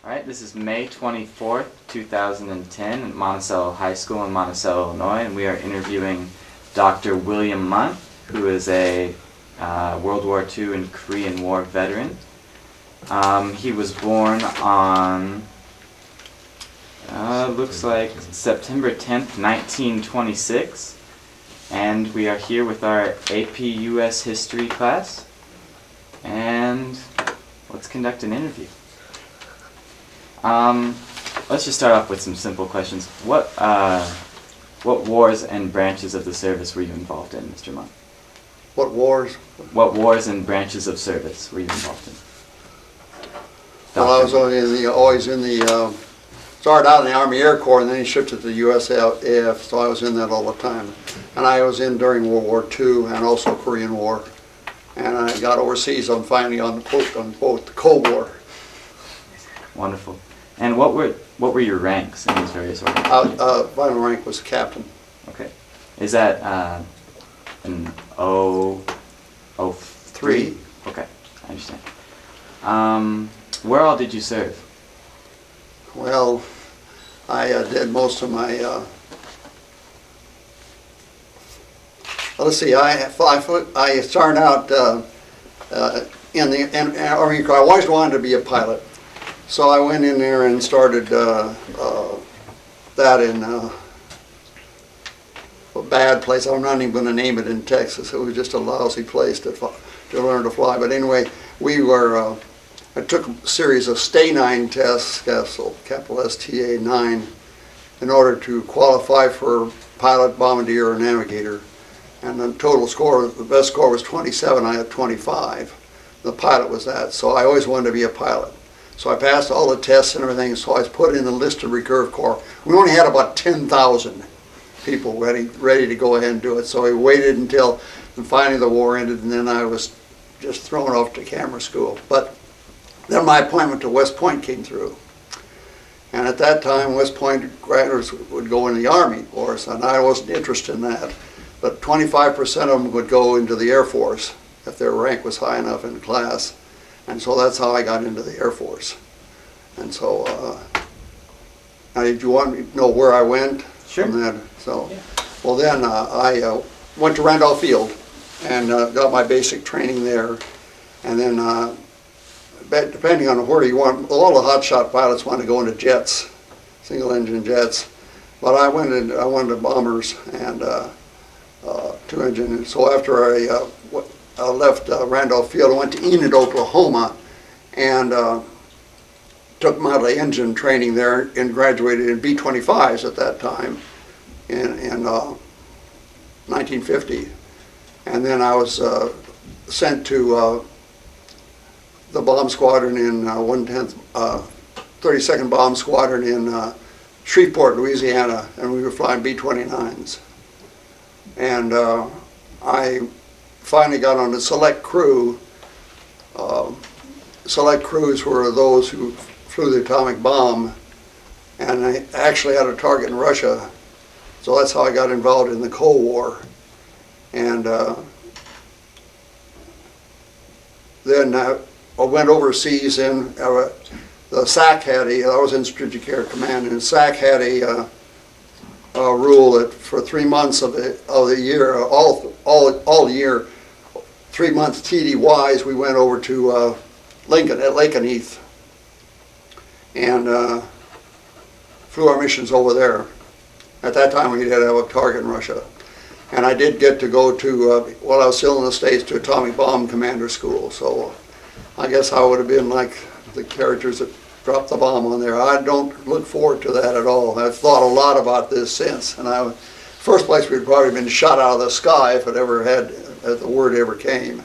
Alright, this is May 24th, 2010 at Monticello High School in Monticello, Illinois, and we are interviewing Dr. William Mundt, who is a World War II and Korean War veteran. He was born on, looks like September 10th, 1926, and we are here with our AP US History class, and let's conduct an interview. Let's just start off with some simple questions. What wars and branches of the service were you involved in, Mr. Mundt? What wars? What wars and branches of service were you involved in? Well, I was always in the, started out in the Army Air Corps and then he shifted to the USAF, so I was in that all the time. And I was in during World War II and also Korean War. And I got overseas finally on both the Cold War. Wonderful. And what were your ranks in these various organizations? Final rank was captain. Okay. Is that an 03? Okay, I understand. Where all did you serve? Well, I did most of my, let's see, I started out in the Army Corps. I always wanted to be a pilot. So I went in there and started that in a bad place. I'm not even going to name it in Texas. It was just a lousy place to learn to fly. But anyway, we were, I took a series of STA9 tests, capital STA9, in order to qualify for pilot, bombardier, or navigator. And the total score, the best score was 27. I had 25. The pilot was that. So I always wanted to be a pilot. So I passed all the tests and everything, so I was put in the enlisted reserve corps. We only had about 10,000 people ready to go ahead and do it. So we waited until finally the war ended, and then I was just thrown off to camera school. But then my appointment to West Point came through. And at that time, West Point graduates would go in the Army Force, and I wasn't interested in that. But 25% of them would go into the Air Force if their rank was high enough in class. And so that's how I got into the Air Force. And so, now did you want me to know where I went? Sure. From that? So, yeah. Well then I went to Randolph Field and got my basic training there. And then, depending on where you want, all the hotshot pilots want to go into jets, single engine jets. But I went to bombers and two engine. So after I left Randolph Field, I went to Enid, Oklahoma, and took model engine training there and graduated in B-25s at that time in 1950. And then I was sent to the bomb squadron in 32nd Bomb Squadron in Shreveport, Louisiana, and we were flying B-29s. And I finally got on a select crew. Select crews were those who flew the atomic bomb, and I actually had a target in Russia. So that's how I got involved in the Cold War. And then I went overseas in the SAC had I was in Strategic Air Command, and SAC had a rule that for 3 months of the year, all year, 3 months TDYs, we went over to Lincoln at Lakenheath and flew our missions over there. At that time we did have a target in Russia. And I did get to go to, while I was still in the States, to Atomic Bomb Commander School. So I guess I would have been like the characters that dropped the bomb on there. I don't look forward to that at all. I've thought a lot about this since. And first place we'd probably been shot out of the sky if it ever had, if the word ever came.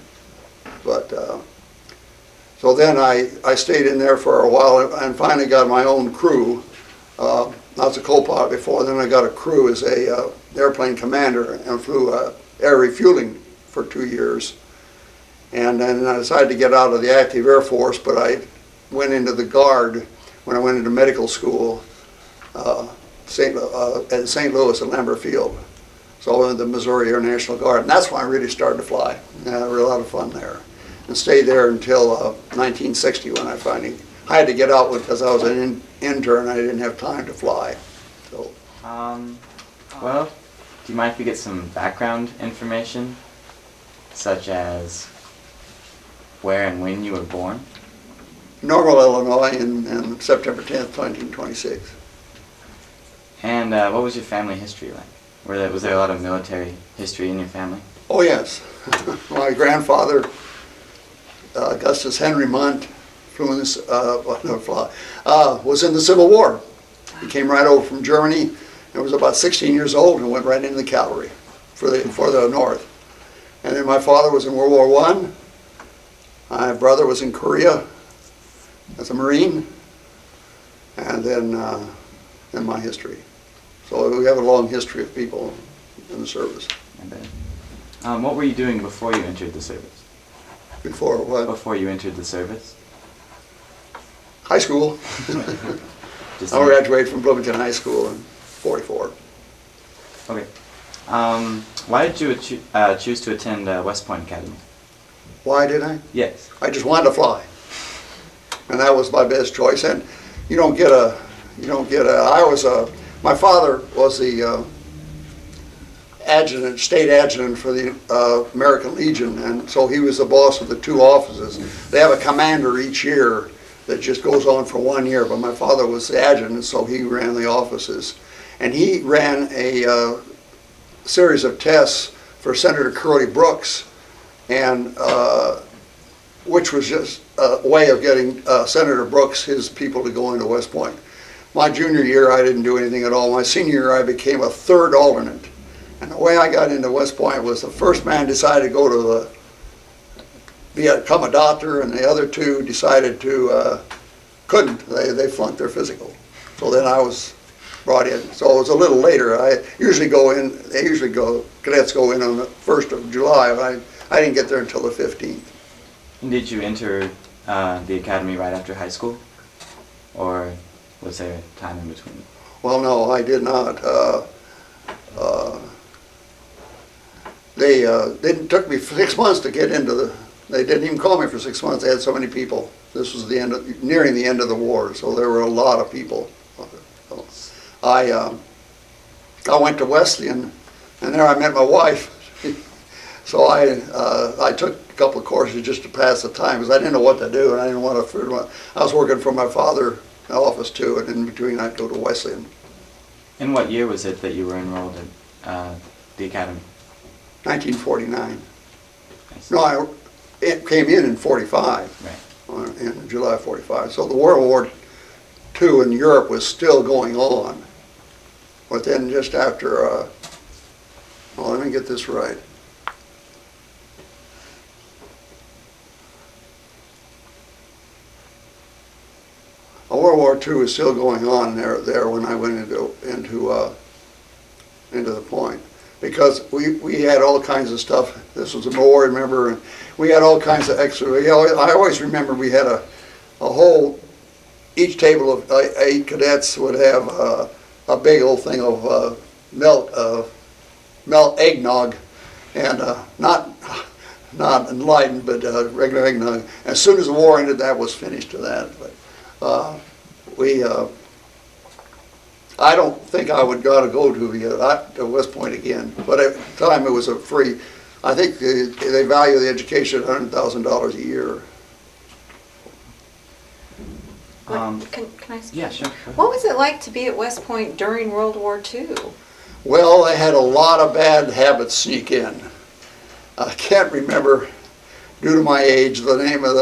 But so then I stayed in there for a while and finally got my own crew. I was a co-pilot before, then I got a crew as a airplane commander and flew air refueling for 2 years. And then I decided to get out of the active Air Force, but I went into the Guard when I went into medical school at St. Louis at Lambert Field. So I went to the Missouri Air National Guard, and that's when I really started to fly. I had a lot of fun there. And stayed there until 1960 when I finally I had to get out because I was an intern. I didn't have time to fly. So, Well, do you mind if we get some background information, such as where and when you were born? Normal, Illinois, in September 10th, 1926. And what was your family history like? Was there a lot of military history in your family? Oh, yes. My grandfather, Augustus Henry Mundt, was in the Civil War. He came right over from Germany and was about 16 years old and went right into the cavalry for the North. And then my father was in World War I. My brother was in Korea as a Marine, and then my history. So we have a long history of people in the service. I bet. What were you doing before you entered the service? Before what? Before you entered the service? High school. Just I graduated from Bloomington High School in '44. Okay. Why did you choose to attend West Point Academy? Why did I? Yes. I just wanted to fly, and that was my best choice. And my father was the adjutant, state adjutant for the American Legion, and so he was the boss of the two offices. They have a commander each year that just goes on for 1 year, but my father was the adjutant, so he ran the offices. And he ran a series of tests for Senator Curly Brooks, and which was just a way of getting Senator Brooks, his people, to go into West Point. My junior year, I didn't do anything at all. My senior year, I became a third alternate. And the way I got into West Point was the first man decided to go to become a doctor, and the other two decided to, couldn't. They flunked their physical. So then I was brought in. So it was a little later. Cadets go in on the 1st of July, but I didn't get there until the 15th. And did you enter the academy right after high school? Or was there time in between? Well, no, I did not. They took me 6 months to get into the. They didn't even call me for 6 months. They had so many people. This was nearing the end of the war, so there were a lot of people. So I went to Wesleyan, and there I met my wife. So I took a couple of courses just to pass the time because I didn't know what to do, and I didn't want to. I was working for my father in the office too, and in between I'd go to Wesleyan. In what year was it that you were enrolled at the academy? 1949. No, it came in 45. Right. In July 45. So the World War II in Europe was still going on. But then just after, well, let me get this right. World War II was still going on there when I went into the point. Because we had all kinds of stuff. This was a war, remember, and we had all kinds of extra. I always remember we had a whole, each table of 8 cadets would have a big old thing of melt eggnog, and not enlightened, but regular eggnog. As soon as the war ended, that was finished to that. But I don't think I would gotta go to West Point again, but at the time it was a free. I think they value the education at $100,000 a year. Can I speak? Yeah, sure. What was it like to be at West Point during World War II? Well, they had a lot of bad habits sneak in. I can't remember, due to my age, the name of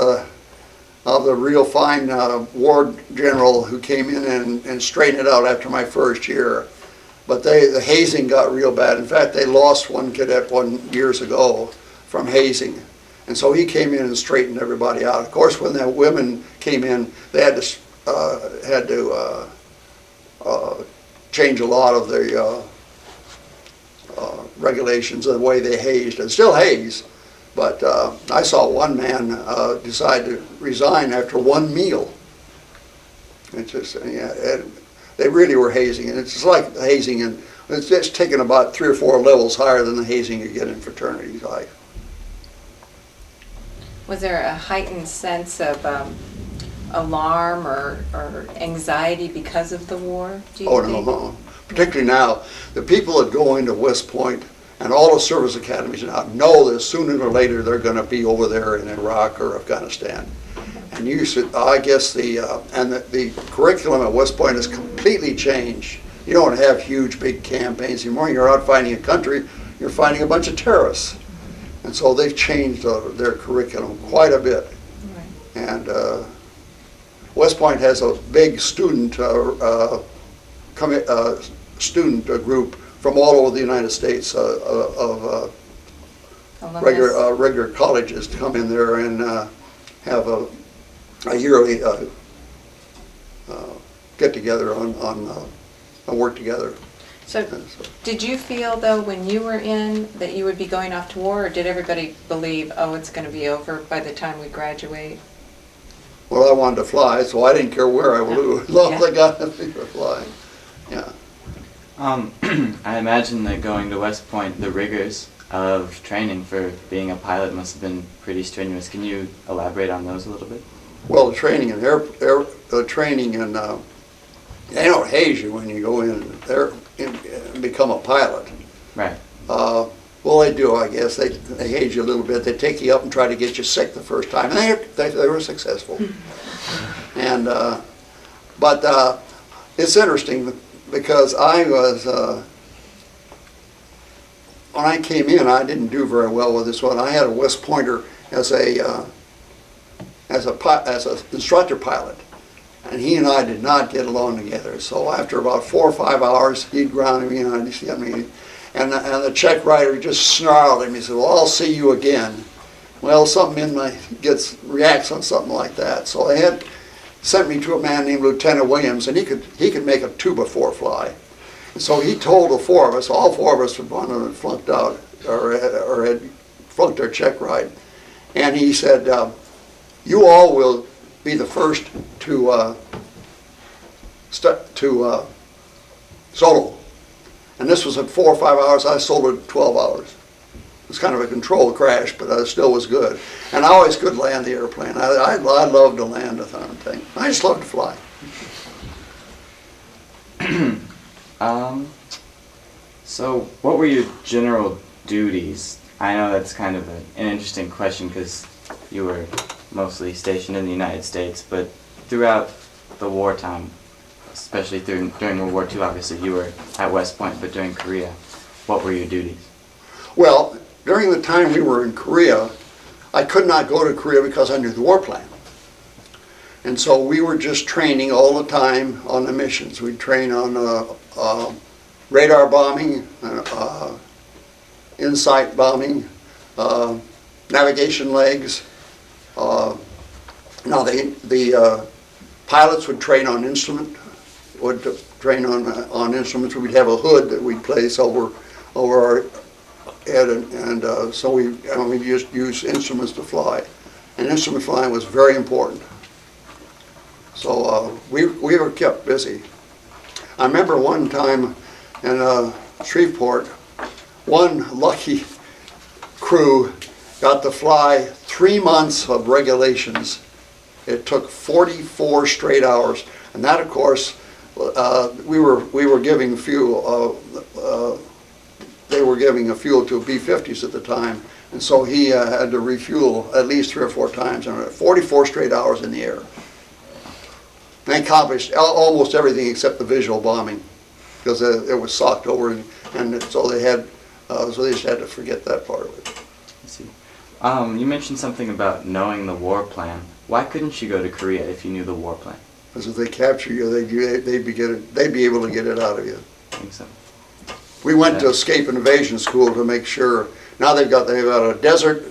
the real fine war general who came in and straightened it out after my first year. But the hazing got real bad. In fact, they lost one cadet years ago from hazing. And so he came in and straightened everybody out. Of course, when the women came in, they had to change a lot of the regulations of the way they hazed. And still haze. But I saw one man decide to resign after one meal. It's just, they really were hazing, and it's just like hazing, and it's just taken about 3 or 4 levels higher than the hazing you get in fraternity life. Was there a heightened sense of alarm or anxiety because of the war, do you Oh, think? no. Particularly now, the people that go into West Point and all the service academies now know that sooner or later they're going to be over there in Iraq or Afghanistan. And you should, I guess the curriculum at West Point has completely changed. You don't have huge, big campaigns anymore. You're out fighting a country, you're fighting a bunch of terrorists. And so they've changed their curriculum quite a bit. Right. And West Point has a big student group from all over the United States of Alumnus. regular colleges to come in there and have a yearly get together on work together. So did you feel though when you were in that you would be going off to war, or did everybody believe, oh, it's going to be over by the time we graduate? Well, I wanted to fly, so I didn't care where I flew, as long as I got to fly. Yeah. I imagine that going to West Point, the rigors of training for being a pilot must have been pretty strenuous. Can you elaborate on those a little bit? Well, the training in they don't haze you when you go in there and become a pilot. Right. Well, they do, I guess. They haze you a little bit. They take you up and try to get you sick the first time. And they were successful. And but it's interesting because I was when I came in, I didn't do very well with this one. I had a West Pointer as an instructor pilot. And he and I did not get along together. So after about 4 or 5 hours, he'd ground me and I'd see me. And the check writer just snarled at me. He said, well, I'll see you again. Well, something in my reacts on something like that. So they had sent me to a man named Lieutenant Williams, and he could make a 2x4 fly. And so he told the four of us, all four of us had one of them flunked out or had flunked their check ride. And he said, you all will be the first to solo. And this was at 4 or 5 hours. I soloed 12 hours. It was kind of a controlled crash, but it still was good. And I always could land the airplane. I loved to land the darn thing. I just loved to fly. So what were your general duties? I know that's kind of an interesting question because you were mostly stationed in the United States, but throughout the wartime, especially during World War II, obviously you were at West Point, but during Korea, what were your duties? Well, during the time we were in Korea, I could not go to Korea because I knew the war plan. And so we were just training all the time on the missions. We'd train on radar bombing, insight bombing, navigation legs. Now the pilots would train on instruments. We'd have a hood that we'd place over our head, and so we just use instruments to fly. And instrument flying was very important. So we were kept busy. I remember one time in Shreveport, one lucky crew got to fly 3 months of regulations. It took 44 straight hours, and that, of course, we were giving fuel. They were giving a fuel to B-50s at the time, and so he had to refuel at least 3 or 4 times. And 44 straight hours in the air. They accomplished almost everything except the visual bombing, because it was socked over, and so they just had to forget that part of it. I see. You mentioned something about knowing the war plan. Why couldn't you go to Korea if you knew the war plan? Because if they capture you, they'd be able to get it out of you. I think so. We went to escape and invasion school to make sure. Now they've got a desert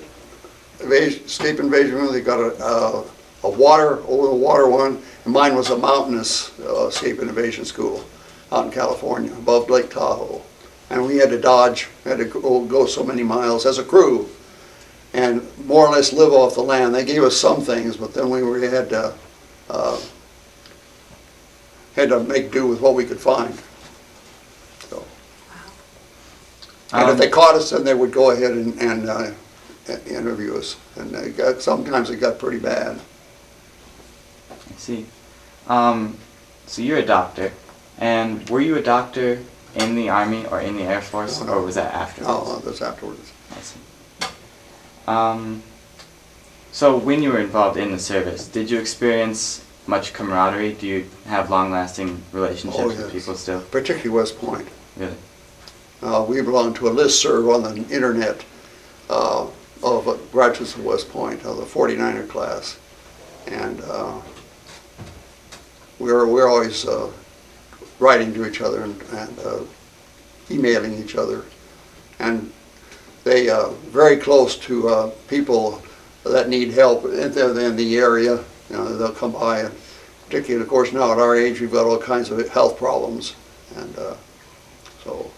escape invasion room. They've got a water over the water one, and mine was a mountainous escape and invasion school out in California above Lake Tahoe. And we had to go so many miles as a crew, and more or less live off the land. They gave us some things, but then we had to make do with what we could find. So, and if they caught us, then they would go ahead and interview us. And sometimes it got pretty bad. see. So you're a doctor, and were you a doctor in the Army or in the Air Force, or was that afterwards? No, that's afterwards. I see. So when you were involved in the service, did you experience much camaraderie? Do you have long-lasting relationships Oh, with yes. people still? Particularly West Point. Really? We belong to a listserv on the internet of graduates of West Point, of the 49er class. And we're always writing to each other and emailing each other. And they very close to people that need help in the area. You know, they'll come by, and particularly, of course, now at our age, we've got all kinds of health problems, and so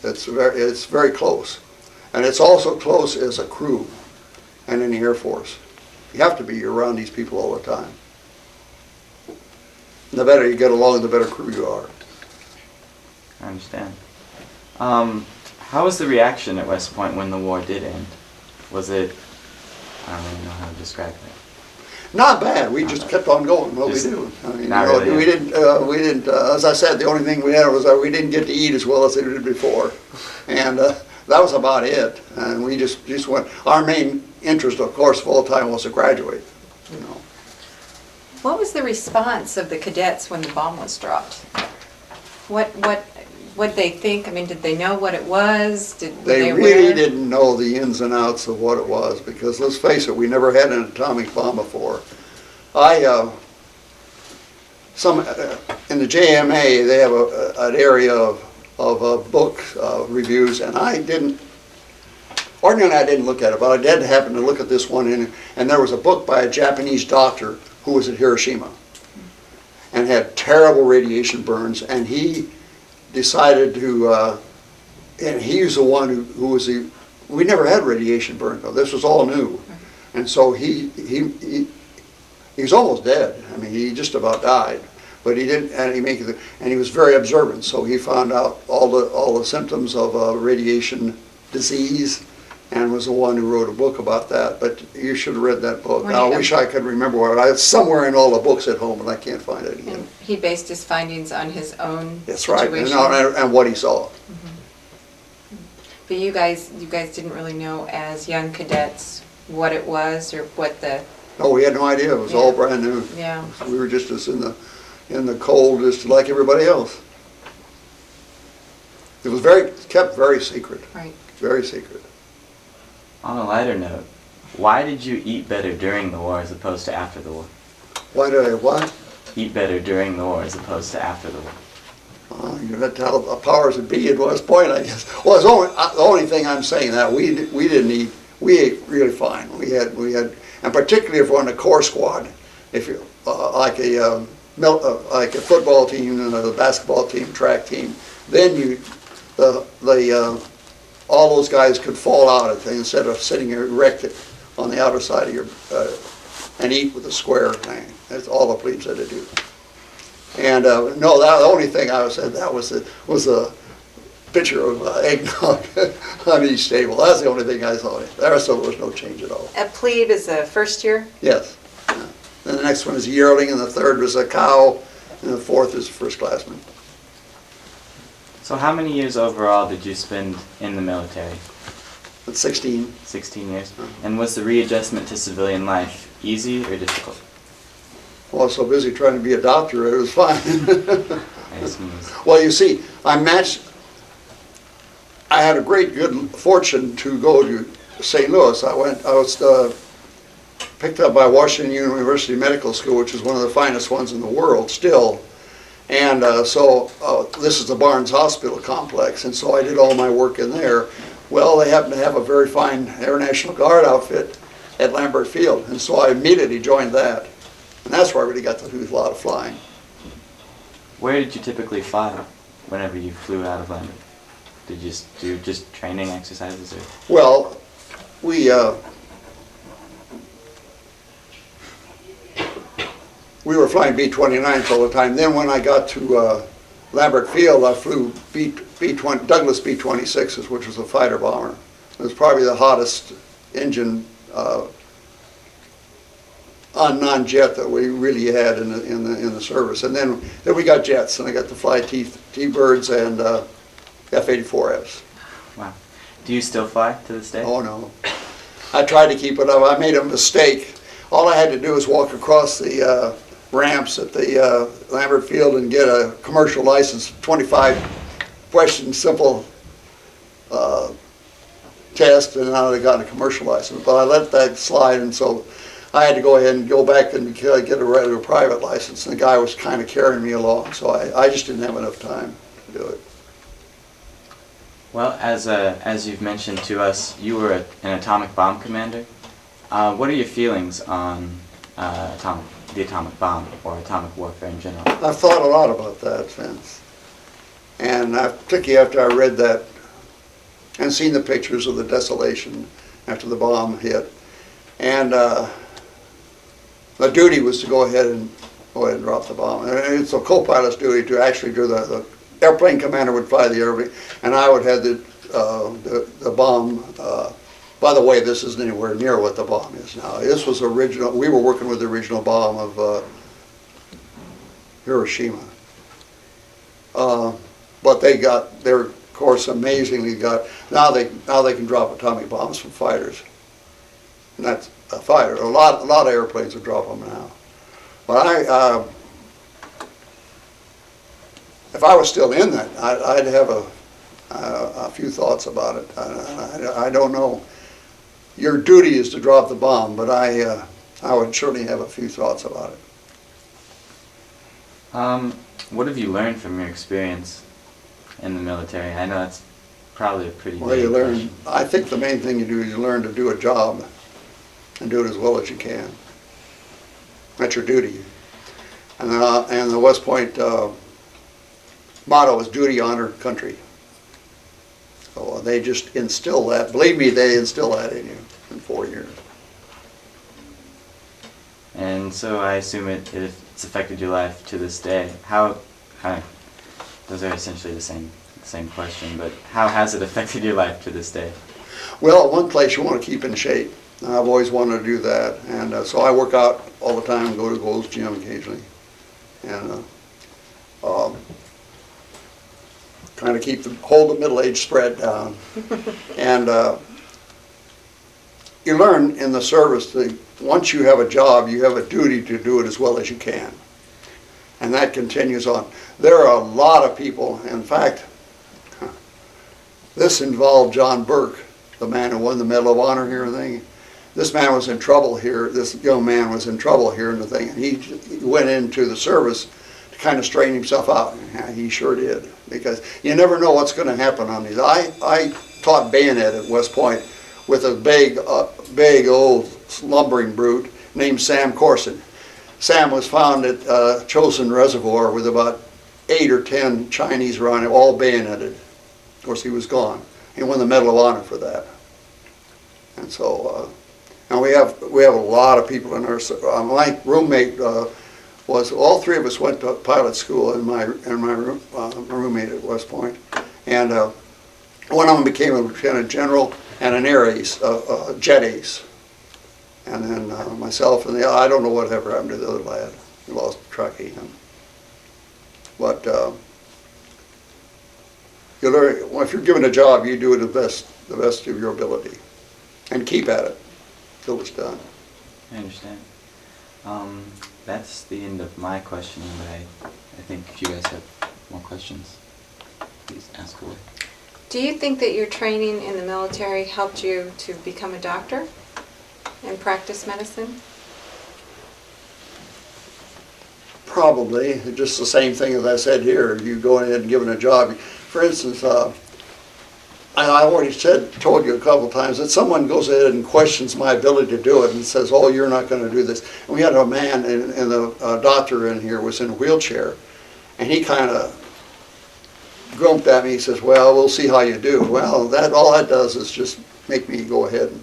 it's very close. And it's also close as a crew and in the Air Force. You have to be around these people all the time. And the better you get along, the better crew you are. I understand. How was the reaction at West Point when the war did end? Was it, I don't really know how to describe it. Not bad. We just kept on going. What we Just do. I mean, not you know, really. we didn't. As I said, the only thing we had was we didn't get to eat as well as they did before, and that was about it. And we just went. Our main interest, of course, full time was to graduate. You know. What was the response of the cadets when the bomb was dropped? What did they think? I mean, did they know what it was? Were They aware? really didn't know the ins and outs of what it was, because let's face it, we never had an atomic bomb before. In the JMA, they have an area of book reviews, and ordinarily I didn't look at it, but I did happen to look at this one, and there was a book by a Japanese doctor who was at Hiroshima and had terrible radiation burns, and he decided to, and he was the one who was we never had radiation burn though, this was all new. And so he was almost dead. I mean, he just about died, but he didn't, and he was very observant, so he found out all the symptoms of radiation disease, and was the one who wrote a book about that. But you should have read that book. I wish I could remember where it's somewhere in all the books at home, and I can't find it again. And he based his findings on his own That's right, situation. and what he saw. But you guys didn't really know as young cadets what it was or what the. No, we had no idea. It was all brand new. Yeah. We were just as in the cold, just like everybody else. It was kept very secret. Right. Very secret. On a lighter note, why did you eat better during the war as opposed to after the war? Why did I what? Eat better during the war as opposed to after the war. You had to tell the powers that be at West Point, I guess. Well, it's the only thing I'm saying that we didn't eat. We ate really fine. We had, and particularly if we're on a corps squad, if you like a football team, a basketball team, track team, then all those guys could fall out of things instead of sitting erect on the outer side of your and eat with a square thing. That's all the plebes had to do. And no, the only thing I said that was a pitcher of eggnog on each table. That's the only thing I saw. The rest of it was no change at all. A plebe is a first year? Yes. Yeah. Then the next one is a yearling, and the third was a cow, and the fourth is a first classman. So how many years overall did you spend in the military? At 16. 16 years. And was the readjustment to civilian life easy or difficult? Well, I was so busy trying to be a doctor, it was fine. I assume it was. Well, you see, I had a great good fortune to go to St. Louis. I was picked up by Washington University Medical School, which is one of the finest ones in the world still. And so this is the Barnes Hospital complex, and so I did all my work in there. Well, they happen to have a very fine Air National Guard outfit at Lambert Field, and so I immediately joined that. And that's where I really got to do a lot of flying. Where did you typically fly whenever you flew out of Lambert? Did you do just training exercises? Or? Well, we were flying B-29s all the time. Then when I got to Lambert Field, I flew Douglas B-26s, which was a fighter bomber. It was probably the hottest engine non-jet that we really had in the service. And then we got jets, and I got to fly T-Birds and F-84Fs. Wow. Do you still fly to this day? Oh no, I tried to keep it up. I made a mistake. All I had to do was walk across the ramps at the Lambert Field and get a commercial license, 25 question simple test, and now they got a commercial license. But I let that slide, and so I had to go ahead and go back and get a regular private license. And the guy was kind of carrying me along, so I just didn't have enough time to do it. Well, as you've mentioned to us, you were an atomic bomb commander. What are your feelings on the atomic bomb or atomic warfare in general? I've thought a lot about that since. And particularly after I read that and seen the pictures of the desolation after the bomb hit. And the duty was to go ahead and drop the bomb. And it's a co-pilot's duty to actually do the airplane commander would fly the airplane, and I would have the bomb. By the way, this isn't anywhere near what the bomb is now. This was original. We were working with the original bomb of Hiroshima. But they're of course amazingly now they can drop atomic bombs from fighters. And that's a fighter. A lot of airplanes would drop them now. But if I was still in that, I'd have a few thoughts about it. I don't know. Your duty is to drop the bomb, but I would surely have a few thoughts about it. What have you learned from your experience in the military? I know that's probably a pretty Well, big you learn. question. I think the main thing you do is you learn to do a job and do it as well as you can. That's your duty. And the West Point motto is duty, honor, country. So they just instill that. Believe me, they instill that in you in 4 years. And so I assume it's affected your life to this day. Those are essentially the same question, but how has it affected your life to this day? Well, one place you want to keep in shape. I've always wanted to do that, and so I work out all the time and go to Gold's Gym occasionally, and kind of hold the middle-age spread down. And you learn in the service that once you have a job, you have a duty to do it as well as you can. And that continues on. There are a lot of people, in fact, this involved John Burke, the man who won the Medal of Honor here and thing. This man was in trouble here, this young man was in trouble here and the thing, and he went into the service to kind of straighten himself out. And he sure did, because you never know what's going to happen on these. I taught bayonet at West Point with a big old slumbering brute named Sam Corson. Sam was found at Chosin Reservoir with about 8 or 10 Chinese around him, all bayoneted. Of course, he was gone. He won the Medal of Honor for that. And so, and we have a lot of people in our. My roommate was, all three of us went to pilot school, and my roommate at West Point, and one of them became a lieutenant general and an air ace, jet ace. And then myself and I don't know whatever happened to the other lad. We lost track of him. But you learn, well, if you're given a job, you do it the best of your ability, and keep at it till it's done. I understand. That's the end of my questioning, but I think if you guys have more questions, please ask away. Do you think that your training in the military helped you to become a doctor and practice medicine? Probably. Just the same thing as I said here. You go ahead and given a job. For instance, I already told you a couple times that someone goes ahead and questions my ability to do it and says, "Oh, you're not going to do this." And we had a man, and the doctor in here was in a wheelchair, and he kind of grumped at me. He says, "Well, we'll see how you do." Well, all that does is just make me go ahead and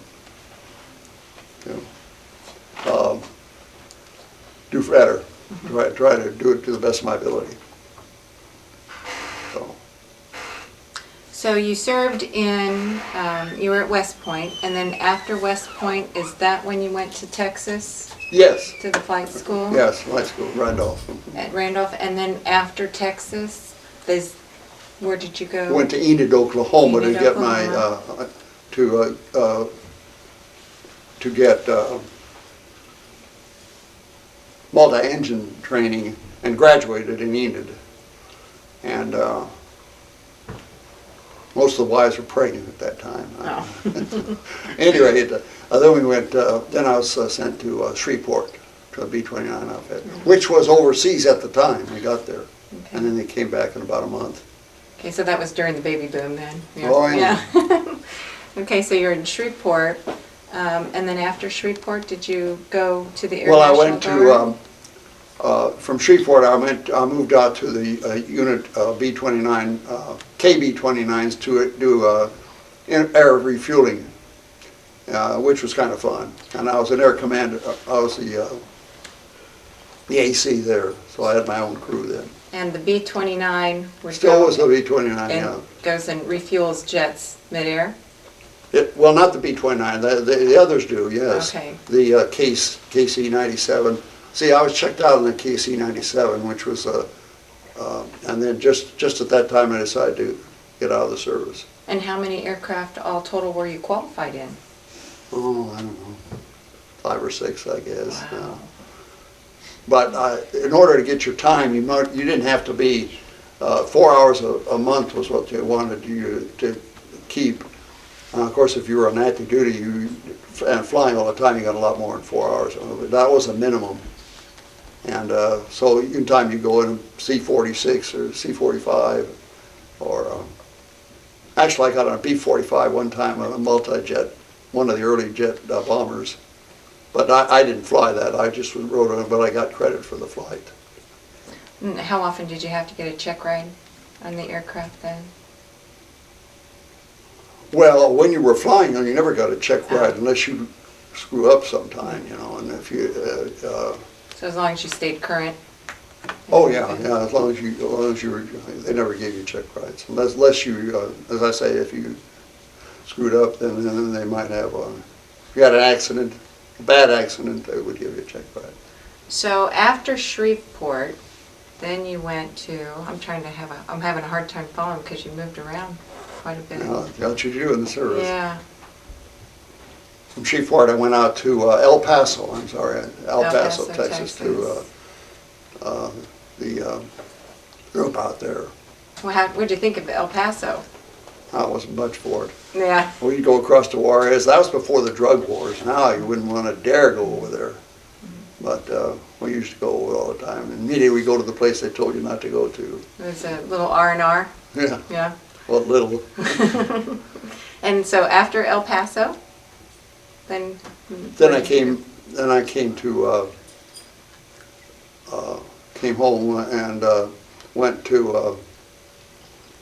do better. Try to do it to the best of my ability. So you served in, you were at West Point, and then after West Point, is that when you went to Texas, Yes, to the flight school? yes, high school, Randolph. At Randolph, and then after Texas, where did you go? Went to Enid, Oklahoma to Enid, get my, to get multi-engine training and graduated in Enid. And most of the wives were pregnant at that time. Oh. Anyway, then we went, then I was sent to Shreveport to a B-29 outfit, which was overseas at the time we got there. Okay. And then they came back in about a month. Okay, so that was during the baby boom then? Oh, yeah. Okay, so you're in Shreveport, and then after Shreveport, did you go to the Air Well, I National went Guard? to, from Shreveport, I moved out to the unit B-29, KB-29s to do air refueling, which was kind of fun. And I was an air commander, I was the AC there, so I had my own crew then. And the B-29 would Still go was the B-29, yeah. and goes and refuels jets midair? Well, not the B-29, the others do, yes. Okay. The KC-97. See, I was checked out in the KC-97, which was, and then just at that time I decided to get out of the service. And how many aircraft all total were you qualified in? Oh, I don't know, 5 or 6, I guess. Wow. Yeah. But in order to get your time, you didn't have to be, 4 hours a month was what they wanted you to keep. Of course, if you were on active duty and flying all the time, you got a lot more than 4 hours. That was a minimum. And so in time you go in a C-46 or C-45, or actually I got on a B-45 one time, a multi-jet, one of the early jet bombers. But I didn't fly that, I just rode on it, but I got credit for the flight. And how often did you have to get a check ride on the aircraft then? Well, when you were flying, you never got a check ride unless you screw up sometime, you know, and if you... So as long as you stayed current? Oh, yeah, yeah, as long as you were, they never gave you check rides. Unless you, as I say, if you screwed up, then they might have, if you had an accident, a bad accident, they would give you a check ride. So after Shreveport, then you went to, I'm having a hard time following because you moved around quite a bit. Yeah, that's what you do in the service. Yeah. From Shreveport, I went out to El Paso, El Paso, Texas, to the group out there. Well, what'd you think of El Paso? I wasn't much for it. Yeah. We'd go across to Juarez. That was before the drug wars. Now you wouldn't want to dare go over there. But we used to go over all the time. And immediately we go to the place they told you not to go to. It was a little R&R? Yeah. Yeah. Well, little. And so after El Paso, then Then I came to came home and went to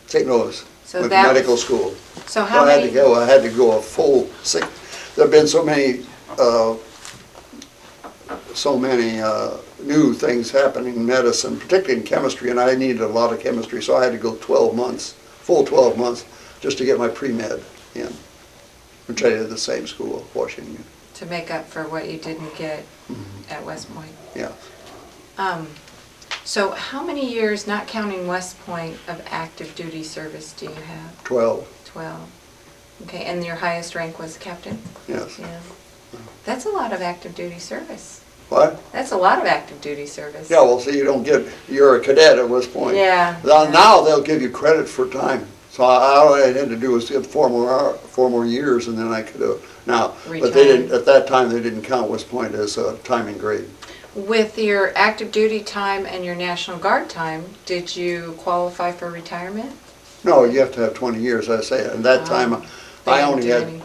St. Louis. So went that to medical was- school. So how I had many? to go. I had to go a full 6. There have been so many new things happening in medicine, particularly in chemistry, and I needed a lot of chemistry, so I had to go 12 months, full 12 months, just to get my pre-med in, which I did at the same school, Washington. To make up for what you didn't get at West Point. Yeah. So how many years, not counting West Point, of active duty service do you have? 12, 12. Okay, and your highest rank was captain? yes. Yeah. That's a lot of active duty service. What? That's a lot of active duty service. Yeah, well, see, you're a cadet at West Point. Yeah. Now they'll give you credit for time. So all I had to do was get 4 more years, and then I could now. But they didn't, at that time, they didn't count West Point as a time and grade. With your active duty time and your National Guard time, did you qualify for retirement? No, you have to have 20 years, I say. At that time, They I didn't only do had, any-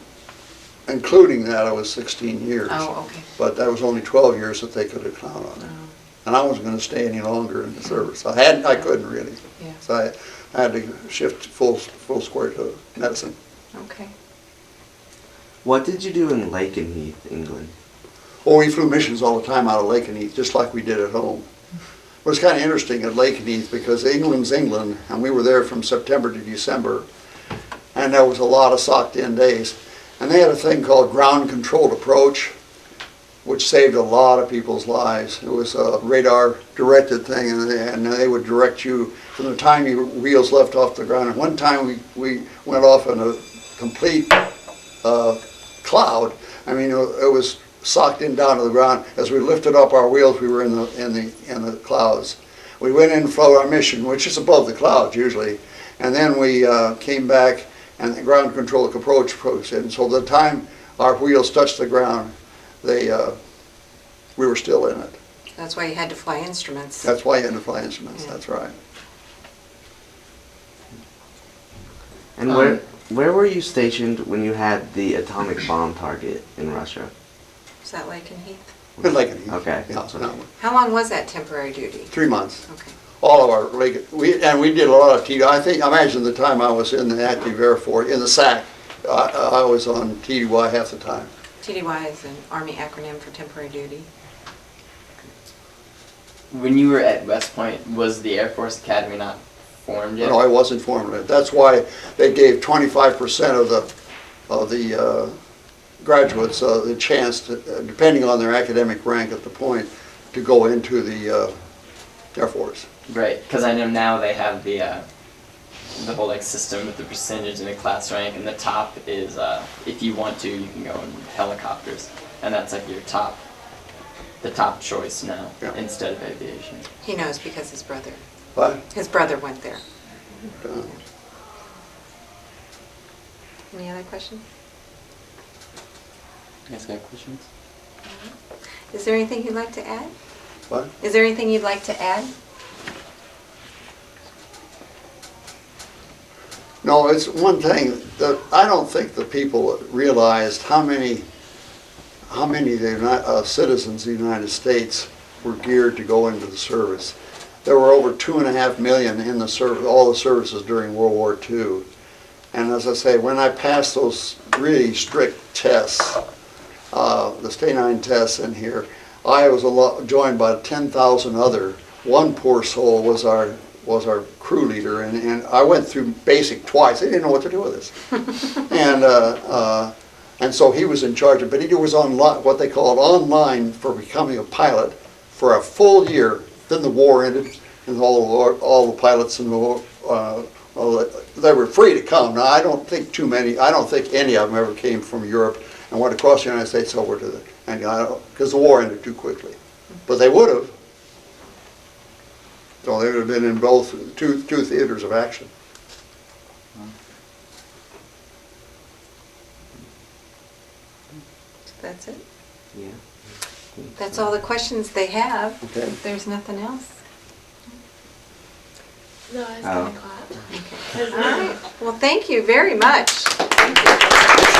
including that, I was 16 years. Oh, okay. But that was only 12 years that they could have counted on. Oh, And I wasn't going to stay any longer in the service. I couldn't really. yeah, So I had to shift full square to medicine. okay. What did you do in Lakenheath, England? Oh, we flew missions all the time out of Lakenheath, just like we did at home. It was kind of interesting at Lakenheath because England's England, and we were there from September to December. and there was a lot of socked-in days. And they had a thing called ground-controlled approach, which saved a lot of people's lives. It was a radar-directed thing, and they would direct you from the time your wheels left off the ground. And one time we went off in a complete cloud. I mean, it was socked in down to the ground. As we lifted up our wheels, we were in the clouds. We went in for our mission, which is above the clouds usually, and then we came back, and the ground control approach and so the time our wheels touched the ground, we were still in it. That's why you had to fly instruments. That's why you had to fly instruments. Yeah. That's right. And where were you stationed when you had the atomic bomb target in Russia? Is that Lake and Heath? Like Okay. Yeah, no, How long was that temporary duty? 3 months. Okay. All of our we did a lot of TDY. Imagine the time I was in the active Air Force in the SAC. I was on TDY half the time. TDY is an Army acronym for temporary duty. When you were at West Point, was the Air Force Academy not formed yet? No, I wasn't formed. That's why they gave 25% of the graduates the chance, to, depending on their academic rank at the point, to go into the Air Force. Right, because I know now they have the whole like system with the percentage and the class rank, and the top is if you want to, you can go in helicopters, and that's like your the top choice now, Yeah. instead of aviation. He knows because his brother went there. Uh, Any other questions? You guys got questions? Is there anything you'd like to add? What? Is there anything you'd like to add? No, it's one thing that I don't think the people realized how many citizens of the United States were geared to go into the service. There were over 2.5 million in the service, all the services during World War II. And as I say, when I passed those really strict tests, the Stay-9 tests in here, I was joined by 10,000 other. One poor soul was our crew leader, and I went through basic twice. They didn't know what to do with this. And so he was in charge of, but he was on what they called online for becoming a pilot for a full year. Then the war ended, and all the pilots and they were free to come. Now I don't think any of them ever came from Europe and went across the United States over to because the war ended too quickly. But they would have. So they would have been in both two theaters of action. That's it? Yeah. That's all the questions they have. Okay. If there's nothing else. No, I was Oh. gonna clap. All right. Well, thank you very much. Thank you.